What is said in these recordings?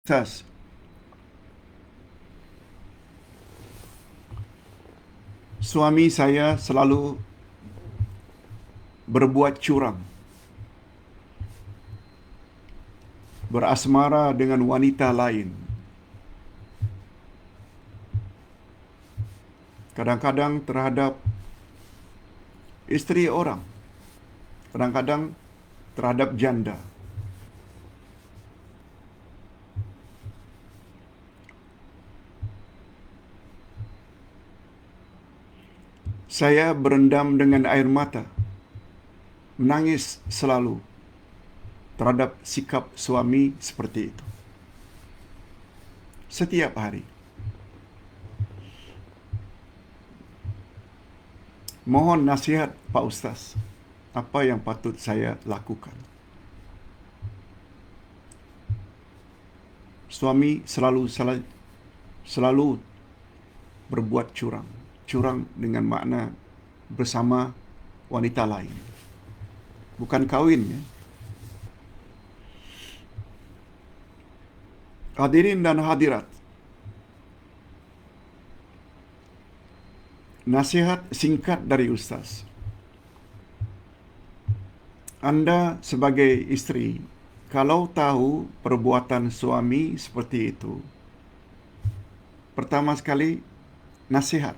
Ustaz, suami saya selalu berbuat curang, berasmara dengan wanita lain. Kadang-kadang terhadap isteri orang, kadang-kadang terhadap janda. Saya berendam dengan air mata, menangis selalu terhadap sikap suami seperti itu. Setiap hari. Mohon nasihat Pak Ustaz, apa yang patut saya lakukan? Suami selalu berbuat curang. Curang dengan makna bersama wanita lain. Bukan kawin, ya. Hadirin dan hadirat, nasihat singkat dari Ustaz. Anda sebagai isteri, kalau tahu perbuatan suami seperti itu, pertama sekali nasihat.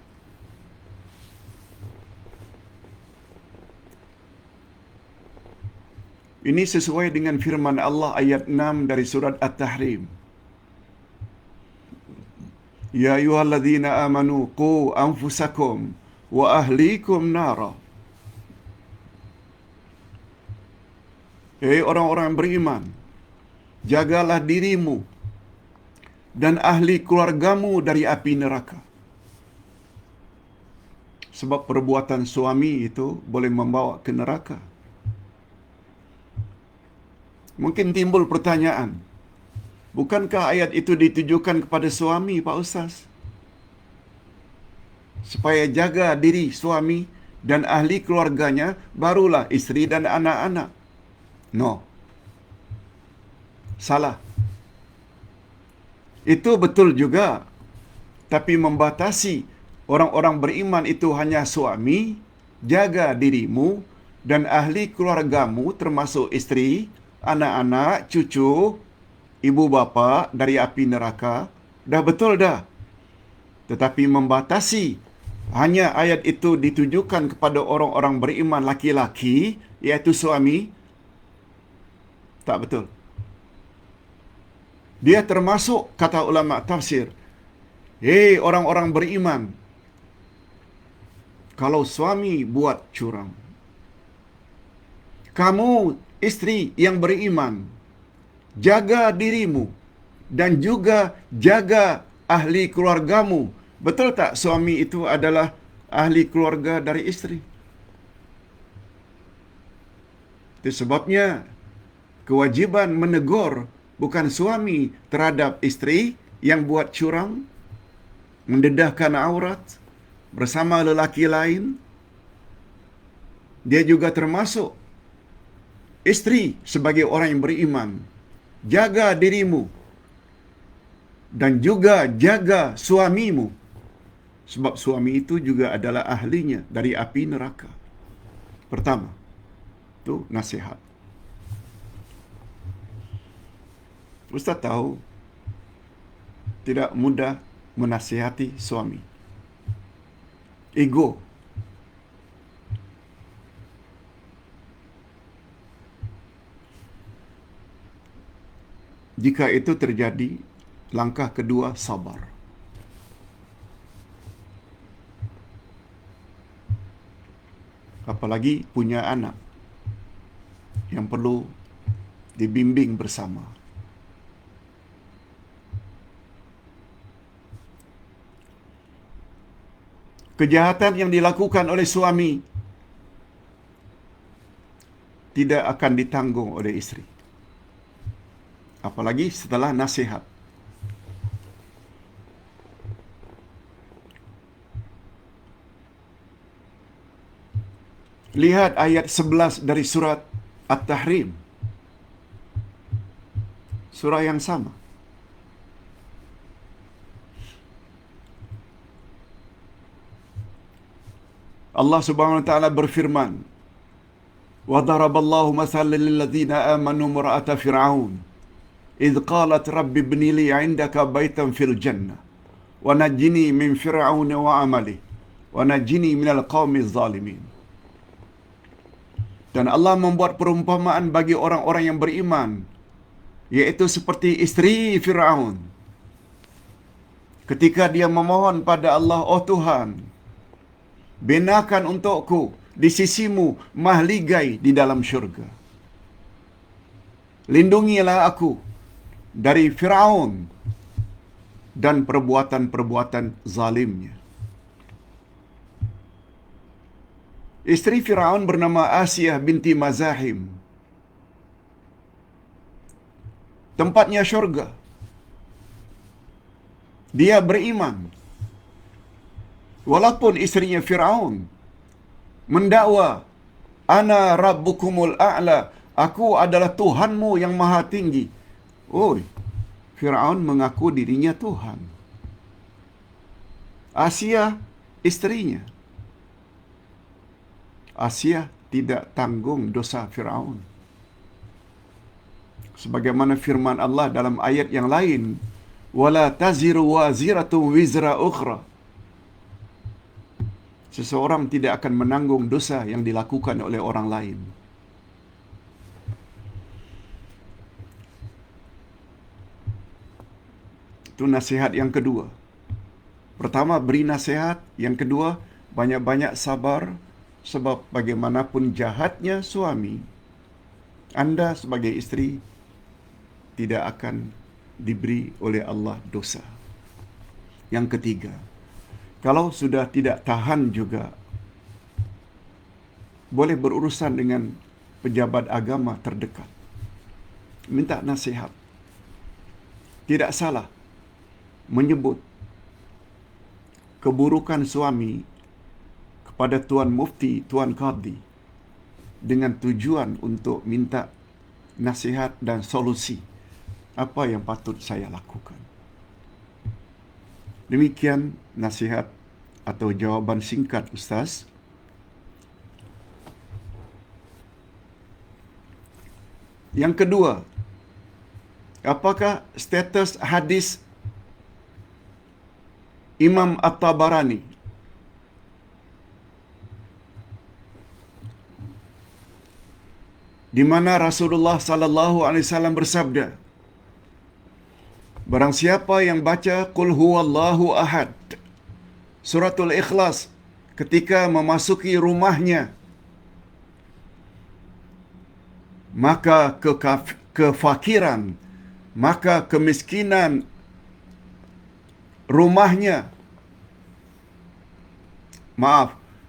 Ini sesuai dengan firman Allah ayat 6 dari surat At-Tahrim. Ya ayyuhalladzina amanu qu anfusakum wa ahlikum nara. Hei orang-orang yang beriman, jagalah dirimu dan ahli keluargamu dari api neraka. Sebab perbuatan suami itu boleh membawa ke neraka. Mungkin timbul pertanyaan, bukankah ayat itu ditujukan kepada suami, Pak Ustaz? Supaya jaga diri suami dan ahli keluarganya, barulah isteri dan anak-anak. No. Salah. Itu betul juga. Tapi membatasi orang-orang beriman itu hanya suami, jaga dirimu dan ahli keluargamu termasuk isteri, anak-anak, cucu, ibu bapa dari api neraka. Dah betul dah. Tetapi membatasi hanya ayat itu ditujukan kepada orang-orang beriman laki-laki, iaitu suami, tak betul. Dia termasuk, kata ulama tafsir, hei orang-orang beriman, kalau suami buat curang, kamu isteri yang beriman, jaga dirimu dan juga jaga ahli keluargamu. Betul tak suami itu adalah ahli keluarga dari isteri? Itu sebabnya kewajiban menegur bukan suami terhadap isteri yang buat curang, mendedahkan aurat bersama lelaki lain. Dia juga termasuk isteri sebagai orang yang beriman. Jaga dirimu dan juga jaga suamimu. Sebab suami itu juga adalah ahlinya dari api neraka. Pertama, itu nasihat. Ustaz tahu tidak mudah menasihati suami. Ego. Jika itu terjadi, langkah kedua sabar. Apalagi punya anak yang perlu dibimbing bersama. Kejahatan yang dilakukan oleh suami tidak akan ditanggung oleh isteri. Apalagi setelah nasihat. Lihat ayat 11 dari surat At-Tahrim. Surah yang sama. Allah Subhanahu wa taala berfirman, "Wa daraballahu mathalan lil ladzina amanu imra'ata fir'aun idh qalat rabbi ibni li 'indaka baitan fil jannah wa najjini min fir'aun wa 'amalihi wa najjini minal qaumiz zalimin." Dan Allah membuat perumpamaan bagi orang-orang yang beriman, yaitu seperti isteri Firaun. Ketika dia memohon pada Allah, "Oh Tuhan, binakan untukku di sisimu mahligai di dalam syurga. Lindungilah aku dari Firaun dan perbuatan-perbuatan zalimnya." Isteri Firaun bernama Asiyah binti Mazahim. Tempatnya syurga. Dia beriman. Walaupun isterinya Firaun mendakwa, "Ana rabbukumul a'la," aku adalah Tuhanmu yang maha tinggi. Oi, Firaun mengaku dirinya Tuhan. Asiyah isterinya. Asiyah tidak tanggung dosa Firaun. Sebagaimana firman Allah dalam ayat yang lain, "Wala taziru waziratun wizra ukhra." Seseorang tidak akan menanggung dosa yang dilakukan oleh orang lain. Itu nasihat yang kedua. Pertama, beri nasihat. Yang kedua, banyak-banyak sabar. Sebab bagaimanapun jahatnya suami, Anda sebagai isteri tidak akan diberi oleh Allah dosa. Yang ketiga, kalau sudah tidak tahan juga, boleh berurusan dengan pejabat agama terdekat. Minta nasihat. Tidak salah menyebut keburukan suami kepada Tuan Mufti, Tuan Qadhi, dengan tujuan untuk minta nasihat dan solusi. Apa yang patut saya lakukan? Demikian nasihat atau jawaban singkat Ustaz. Yang kedua, apakah status hadis Imam At-Tabarani di mana Rasulullah sallallahu alaihi wasallam bersabda, "Barang siapa yang baca Qul huwallahu ahad, suratul Ikhlas, ketika memasuki rumahnya, maka kefakiran, maka kemiskinan rumahnya,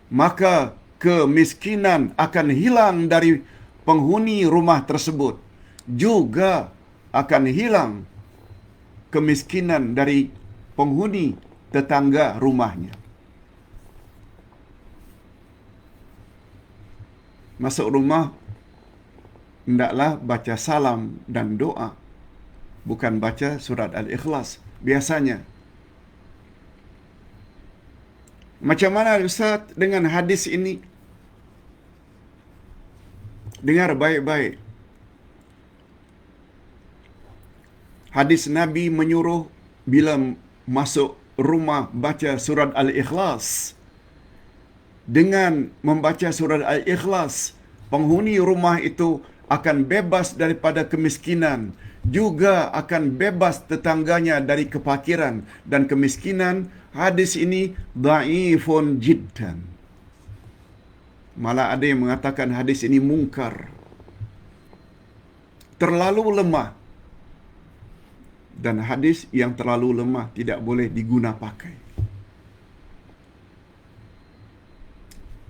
maka kemiskinan akan hilang dari penghuni rumah tersebut, juga akan hilang kemiskinan dari penghuni tetangga rumahnya." Masuk rumah, hendaklah baca salam dan doa, bukan baca surat Al-Ikhlas biasanya. Macam mana Ustaz dengan hadis ini? Dengar baik-baik. Hadis Nabi menyuruh bila masuk rumah baca surat Al-Ikhlas. Dengan membaca surat Al-Ikhlas, penghuni rumah itu akan bebas daripada kemiskinan, juga akan bebas tetangganya dari kefakiran dan kemiskinan. Hadis ini dhaifun jiddan. Malah ada yang mengatakan hadis ini mungkar, terlalu lemah. Dan hadis yang terlalu lemah tidak boleh diguna pakai.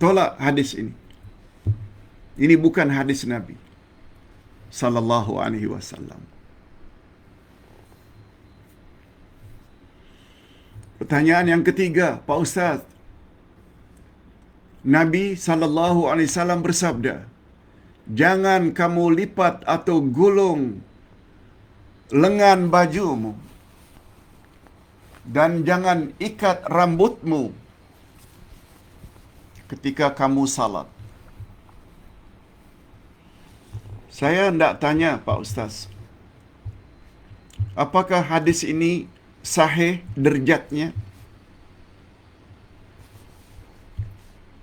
Tolak hadis ini. Ini bukan hadis Nabi sallallahu alaihi wasallam. Pertanyaan yang ketiga, Pak Ustaz, Nabi sallallahu alaihi wasallam bersabda, "Jangan kamu lipat atau gulung lengan bajumu, dan jangan ikat rambutmu ketika kamu salat. Saya hendak tanya Pak Ustaz, apakah hadis ini sahih derjatnya?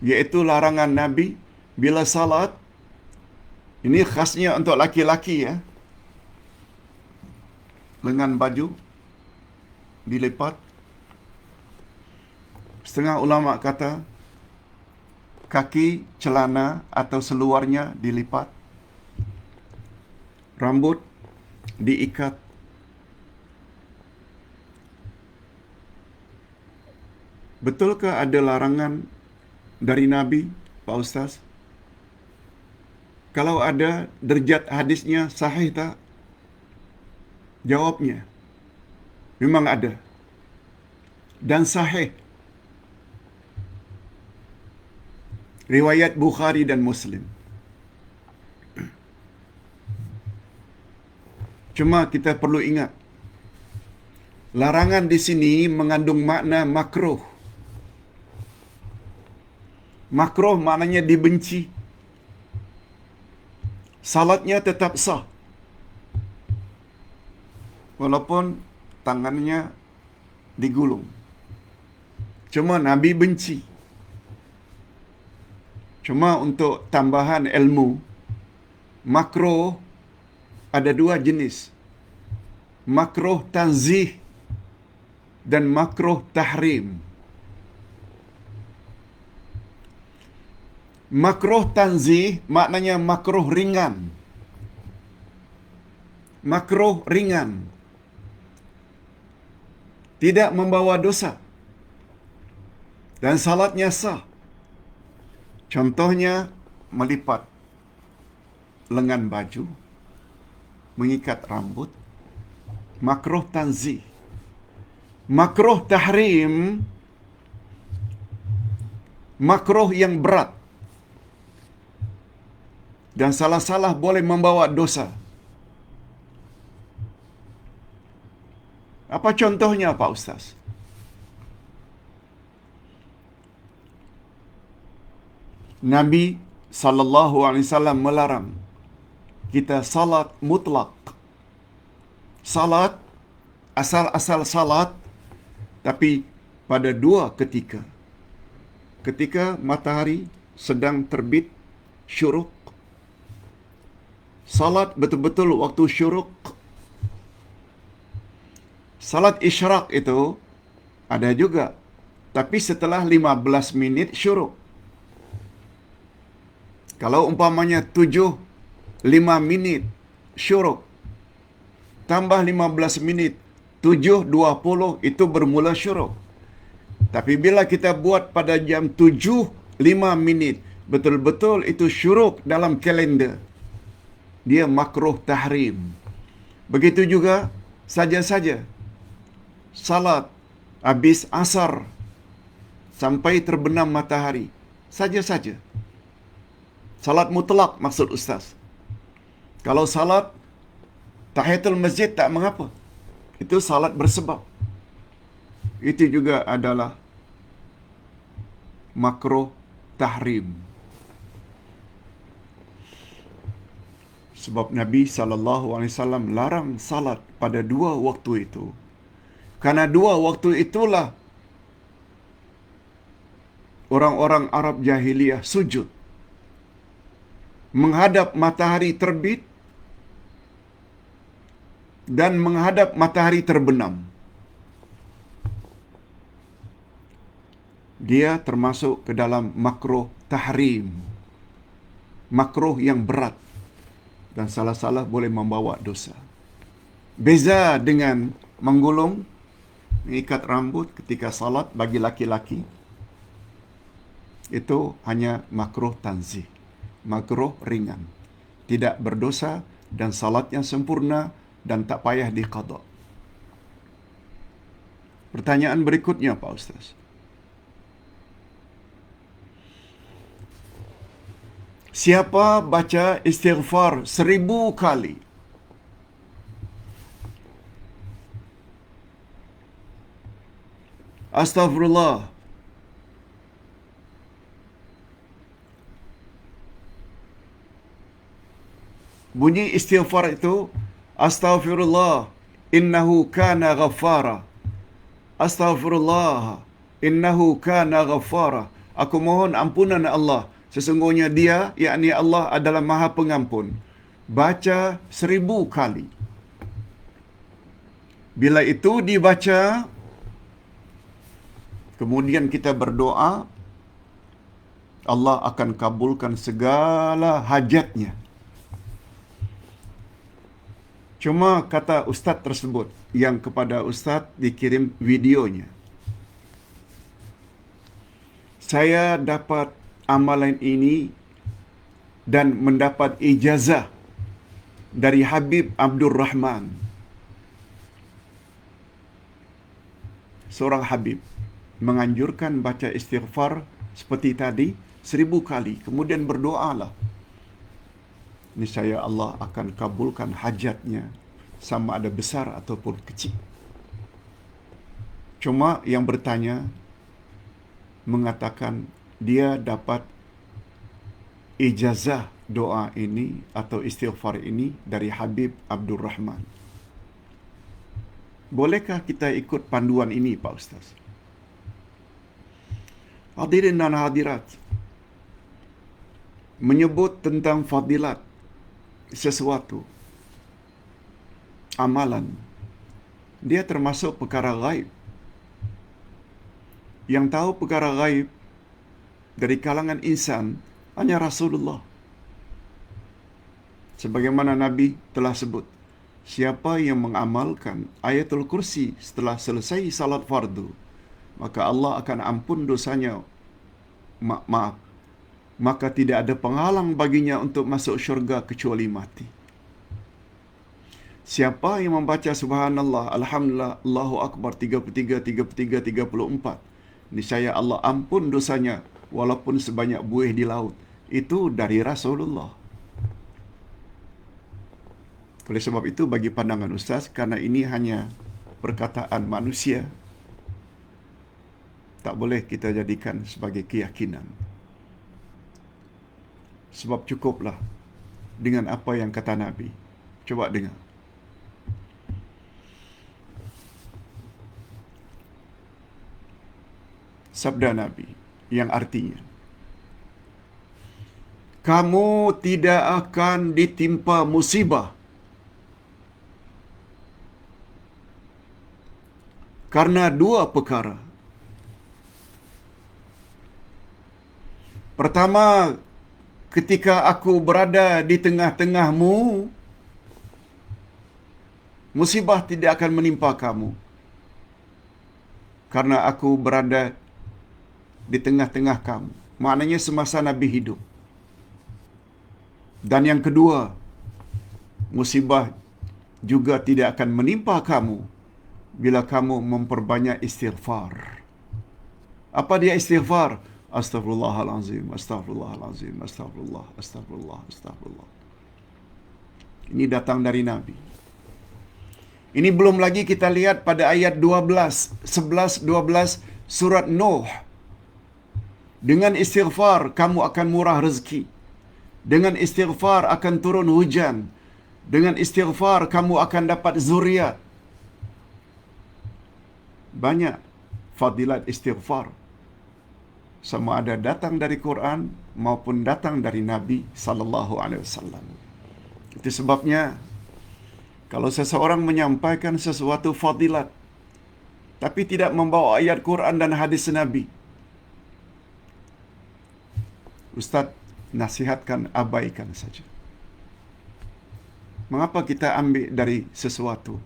Yaitu larangan Nabi bila salat, ini khasnya untuk laki-laki ya, lengan baju dilipat. Setengah ulama kata kaki celana atau seluarnya dilipat, rambut diikat. Betulkah ada larangan dari Nabi, Pak Ustaz? Kalau ada, derjat hadisnya sahih tak? Jawabnya, memang ada. Dan sahih. Riwayat Bukhari dan Muslim. Cuma kita perlu ingat, larangan di sini mengandung makna makruh. Makruh maknanya dibenci. Salatnya tetap sah, walaupun tangannya digulung. Cuma Nabi benci. Cuma untuk tambahan ilmu, makruh ada dua jenis. Makruh tanzih dan makruh tahrim. Makruh tanzih maknanya makruh ringan. Makruh ringan. Tidak membawa dosa. Dan salatnya sah. Contohnya melipat lengan baju, mengikat rambut. Makruh tanzih. Makruh tahrim, makruh yang berat. Dan salah-salah boleh membawa dosa. Apa contohnya Pak Ustaz? Nabi sallallahu alaihi wasallam melarang kita salat mutlak. Salat, asal-asal salat, tapi pada dua ketika. Ketika matahari sedang terbit syuruk. Salat betul-betul waktu syuruk. Salat isyraq itu ada juga, tapi setelah 15 minit syuruk. Kalau umpamanya 5 minit syuruk, tambah 15 minit, 7:20 itu bermula syuruk. Tapi bila kita buat pada jam 7:05 minit, betul-betul itu syuruk dalam kalender. Dia makruh tahrim. Begitu juga saja-saja. Salat habis asar sampai terbenam matahari. Saja-saja. Salat mutlak maksud Ustaz. Kalau salat tahiyatul masjid tak mengapa. Itu salat bersebab. Itu juga adalah makruh tahrim. Sebab Nabi SAW larang salat pada dua waktu itu. Karena dua waktu itulah orang-orang Arab jahiliyah sujud. Menghadap matahari terbit dan menghadap matahari terbenam. Dia termasuk ke dalam makruh tahrim. Makruh yang berat. Dan salah-salah boleh membawa dosa. Beza dengan menggulung, mengikat rambut ketika salat bagi laki-laki. Itu hanya makruh tanzih. Makruh ringan. Tidak berdosa dan salatnya sempurna dan tak payah diqadha. Pertanyaan berikutnya Pak Ustaz. Siapa baca istighfar 1000 kali? Astaghfirullah. Bunyi istighfar itu, astaghfirullah, innahu kana ghaffara. Astaghfirullah, innahu kana ghaffara. Aku mohon ampunan Allah. Sesungguhnya dia, yakni Allah adalah maha pengampun. Baca 1000 kali. Bila itu dibaca, kemudian kita berdoa, Allah akan kabulkan segala hajatnya. Cuma kata ustaz tersebut, yang kepada ustaz dikirim videonya, saya dapat amalan ini dan mendapat ijazah dari Habib Abdul Rahman, seorang Habib, menganjurkan baca istighfar seperti tadi 1000 kali. Kemudian berdoalah. Niscaya Allah akan kabulkan hajatnya, sama ada besar ataupun kecil. Cuma yang bertanya mengatakan dia dapat ijazah doa ini atau istighfar ini dari Habib Abdul Rahman. Bolehkah kita ikut panduan ini, Pak Ustaz? Hadirin dan hadirat, menyebut tentang fadilat sesuatu, amalan, dia termasuk perkara gaib. Yang tahu perkara gaib dari kalangan insan hanya Rasulullah. Sebagaimana Nabi telah sebut, siapa yang mengamalkan ayatul kursi setelah selesai salat fardu, maka Allah akan ampun dosanya. Maaf, maka tidak ada penghalang baginya untuk masuk syurga kecuali mati. Siapa yang membaca subhanallah, alhamdulillah, Allahu akbar 33, 33, 34, niscaya Allah ampun dosanya walaupun sebanyak buih di laut. Itu dari Rasulullah. Oleh sebab itu, bagi pandangan Ustaz, karena ini hanya perkataan manusia, tak boleh kita jadikan sebagai keyakinan. Sebab cukuplah dengan apa yang kata Nabi. Coba dengar. Sabda Nabi yang artinya, kamu tidak akan ditimpa musibah karena dua perkara. Pertama, ketika aku berada di tengah-tengahmu, musibah tidak akan menimpa kamu, karena aku berada di tengah-tengah kamu. Maknanya semasa Nabi hidup. Dan yang kedua, musibah juga tidak akan menimpa kamu bila kamu memperbanyak istighfar. Apa dia istighfar? Astaghfirullahalazim, astaghfirullahalazim, astaghfirullah, astaghfirullah, astaghfirullah. Ini datang dari Nabi. Ini belum lagi kita lihat pada ayat 12, 11, 12 surat Nuh. Dengan istighfar kamu akan murah rezeki. Dengan istighfar akan turun hujan. Dengan istighfar kamu akan dapat zuriat. Banyak fadilat istighfar. Sama ada datang dari Quran maupun datang dari Nabi sallallahu alaihi wasallam. Itu sebabnya kalau seseorang menyampaikan sesuatu fadilat tapi tidak membawa ayat Quran dan hadis Nabi, Ustaz nasihatkan abaikan saja. Mengapa kita ambil dari sesuatu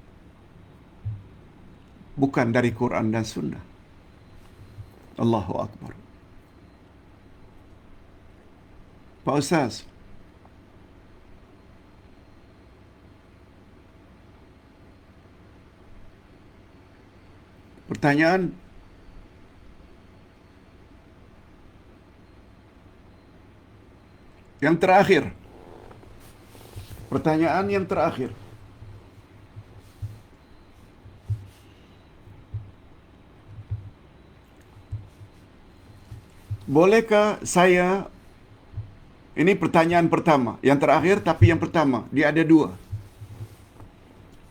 bukan dari Quran dan Sunnah? Allahu Akbar. Pak Ustaz, pertanyaan yang terakhir. Pertanyaan yang terakhir. Bolehkah saya Ini pertanyaan pertama. Yang terakhir tapi yang pertama. Dia ada dua.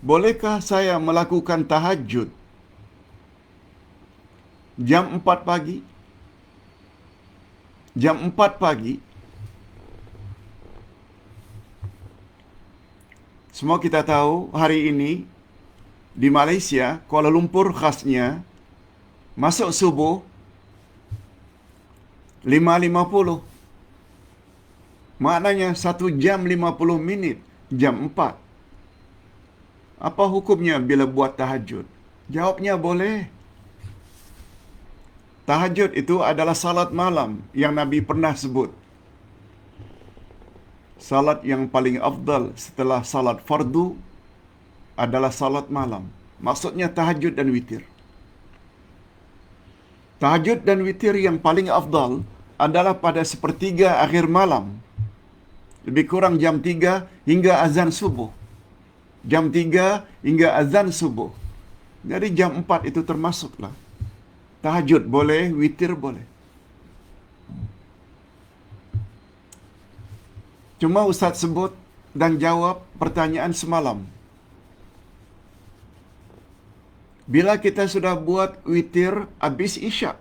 Bolehkah saya melakukan tahajud jam 4 pagi? Jam 4 pagi. Semua kita tahu hari ini di Malaysia, Kuala Lumpur khasnya, masuk subuh 5.50. Maknanya 1 jam 50 minit, jam 4. Apa hukumnya bila buat tahajud? Jawabnya boleh. Tahajud itu adalah salat malam yang Nabi pernah sebut. Salat yang paling afdal setelah salat fardu adalah salat malam. Maksudnya tahajud dan witir. Tahajud dan witir yang paling afdal adalah pada sepertiga akhir malam. Lebih kurang jam 3 hingga azan subuh. Jam 3 hingga azan subuh. Jadi jam 4 itu termasuklah. Tahajud boleh, witir boleh. Cuma Ustaz sebut dan jawab pertanyaan semalam. Bila kita sudah buat witir habis isyak,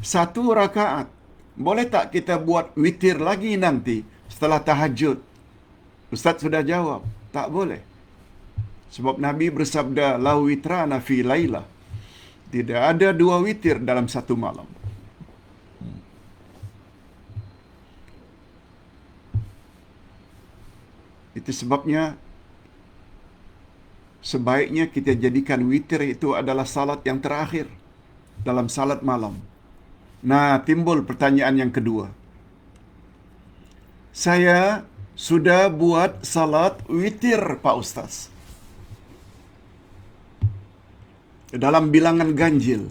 1 rakaat, boleh tak kita buat witir lagi nanti setelah tahajud? Ustaz sudah jawab, tak boleh. Sebab Nabi bersabda, la witrana fi lailah. Tidak ada 2 witir dalam 1 malam. Itu sebabnya sebaiknya kita jadikan witir itu adalah salat yang terakhir dalam salat malam. Nah, timbul pertanyaan yang kedua. Saya sudah buat salat witir, Pak Ustaz, dalam bilangan ganjil.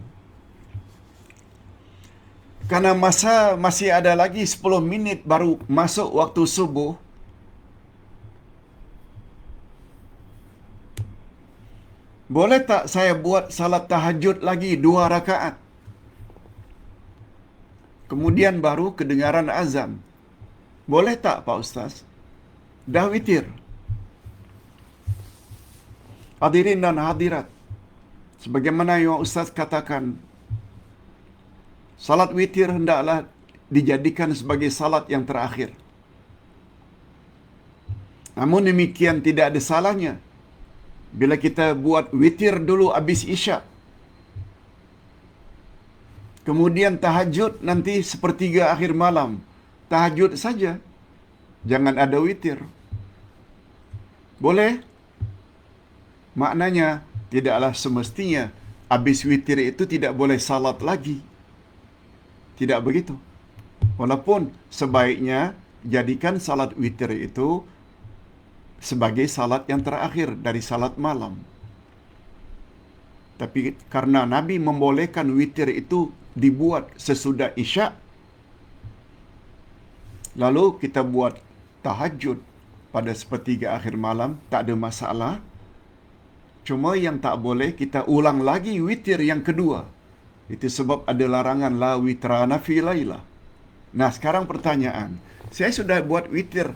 Karena masa masih ada lagi 10 minit baru masuk waktu subuh, boleh tak saya buat salat tahajud lagi 2 rakaat? Kemudian baru kedengaran azan. Boleh tak, Pak Ustaz? Dah witir. Hadirin dan hadirat, sebagaimana yang Ustaz katakan, salat witir hendaklah dijadikan sebagai salat yang terakhir. Namun demikian tidak ada salahnya bila kita buat witir dulu habis isyak, kemudian tahajud nanti sepertiga akhir malam. Tahajud saja, jangan ada witir. Boleh? Maknanya tidaklah semestinya habis witir itu tidak boleh salat lagi. Tidak begitu. Walaupun sebaiknya jadikan salat witir itu sebagai salat yang terakhir dari salat malam. Tapi karena Nabi membolehkan witir itu dibuat sesudah isyak, lalu kita buat tahajud pada sepertiga akhir malam, tak ada masalah. Cuma yang tak boleh kita ulang lagi witir yang kedua. Itu sebab ada larangan la witrana fi lailah. Nah, sekarang pertanyaan. Saya sudah buat witir.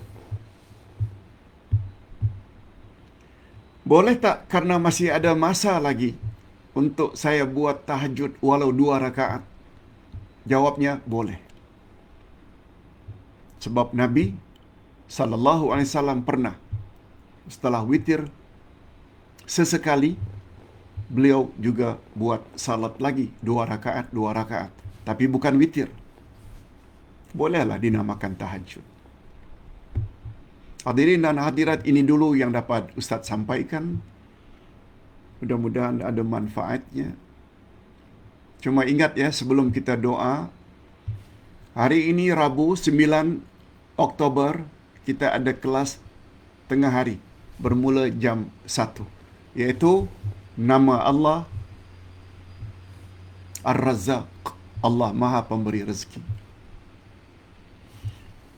Boleh tak karena masih ada masa lagi untuk saya buat tahajud walau 2 rakaat? Jawabnya boleh. Sebab Nabi sallallahu alaihi wasallam pernah setelah witir sesekali beliau juga buat salat lagi 2 rakaat, 2 rakaat, tapi bukan witir. Bolehlah dinamakan tahajud. Hadirin dan hadirat, ini dulu yang dapat Ustaz sampaikan. Mudah-mudahan ada manfaatnya. Cuma ingat ya, sebelum kita doa, hari ini Rabu 9 Oktober kita ada kelas tengah hari bermula jam 1, iaitu nama Allah Ar-Razzaq, Allah Maha Pemberi Rezeki.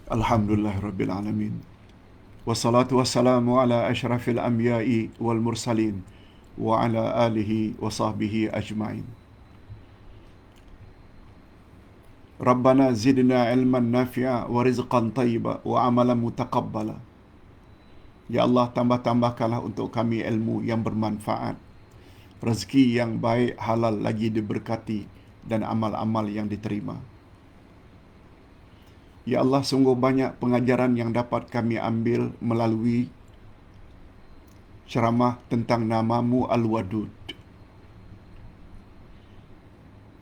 Alhamdulillah Rabbil Alamin. Wassalatu wassalamu ala ashrafil anbiya'i wal mursalin wa ala alihi wa sahbihi ajma'in. Rabbana zidna ilman nafi'a wa rizqan tayyiba wa amalan mutaqabbala. Ya Allah, tambah-tambahkanlah untuk kami ilmu yang bermanfaat, rezeki yang baik halal lagi diberkati, dan amal-amal yang diterima. Ya Allah, sungguh banyak pengajaran yang dapat kami ambil melalui ceramah tentang nama-Mu Al-Wadud.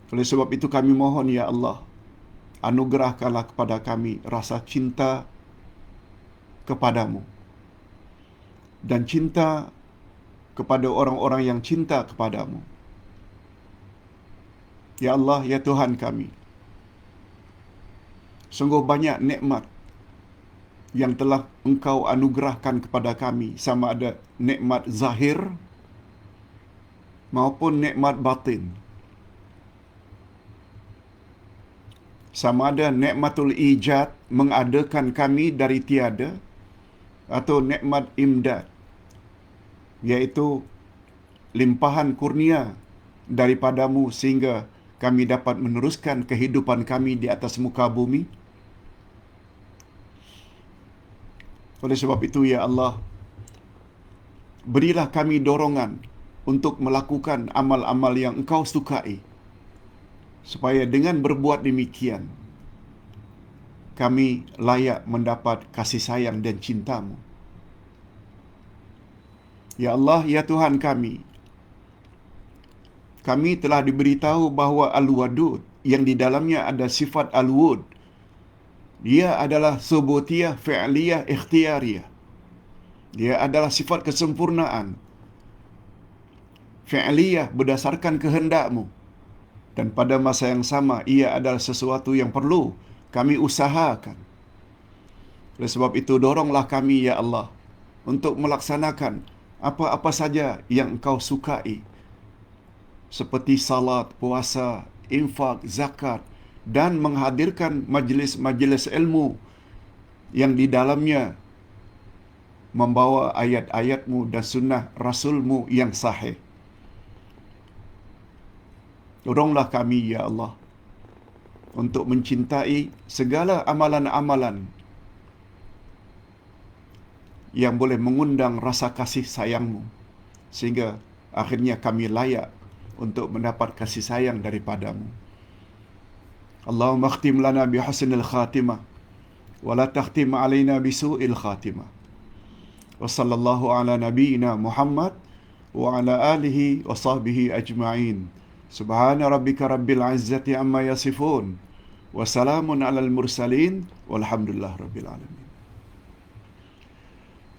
Oleh sebab itu kami mohon, Ya Allah, anugerahkanlah kepada kami rasa cinta kepadamu dan cinta kepada orang-orang yang cinta kepadamu. Ya Allah, ya Tuhan kami, sungguh banyak nikmat yang telah Engkau anugerahkan kepada kami, sama ada nikmat zahir maupun nikmat batin. Sama ada nikmatul ijad, mengadakan kami dari tiada, atau nikmat imdad, iaitu limpahan kurnia daripadamu sehingga kami dapat meneruskan kehidupan kami di atas muka bumi. Oleh sebab itu, Ya Allah, berilah kami dorongan untuk melakukan amal-amal yang Engkau sukai, supaya dengan berbuat demikian, kami layak mendapat kasih sayang dan cinta-Mu. Ya Allah, ya Tuhan kami telah diberitahu bahawa Al-Wadud, yang di dalamnya ada sifat Al-Wud, dia adalah subutiyah, fi'liyah, ikhtiyariyah. Dia adalah sifat kesempurnaan. Fi'liyah, berdasarkan kehendak-Mu. Dan pada masa yang sama, ia adalah sesuatu yang perlu kami usahakan. Oleh sebab itu, doronglah kami, Ya Allah, untuk melaksanakan apa-apa saja yang Engkau sukai, seperti salat, puasa, infak, zakat, dan menghadirkan majlis-majlis ilmu yang di dalamnya membawa ayat-ayat-Mu dan sunnah Rasul-Mu yang sahih. Doronglah kami, Ya Allah, untuk mencintai segala amalan-amalan yang boleh mengundang rasa kasih sayang-Mu, sehingga akhirnya kami layak untuk mendapat kasih sayang daripada-Mu. Allahumma akhtim lana bihusnil khatimah, wa la takhtim alaina bisu'il khatimah. Wa sallallahu ala nabiyyina Muhammad wa ala alihi wa sahbihi ajma'in. Subhana rabbika rabbil izzati amma yasifun, wa salamun alal mursalin, walhamdulillah rabbil alamin.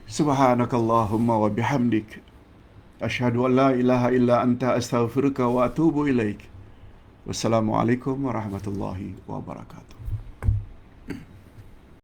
Subhanakallahumma wa bihamdik, asyhadu an la ilaha illa anta, astaghfiruka wa atubu ilaik. Wassalamualaikum warahmatullahi wabarakatuh.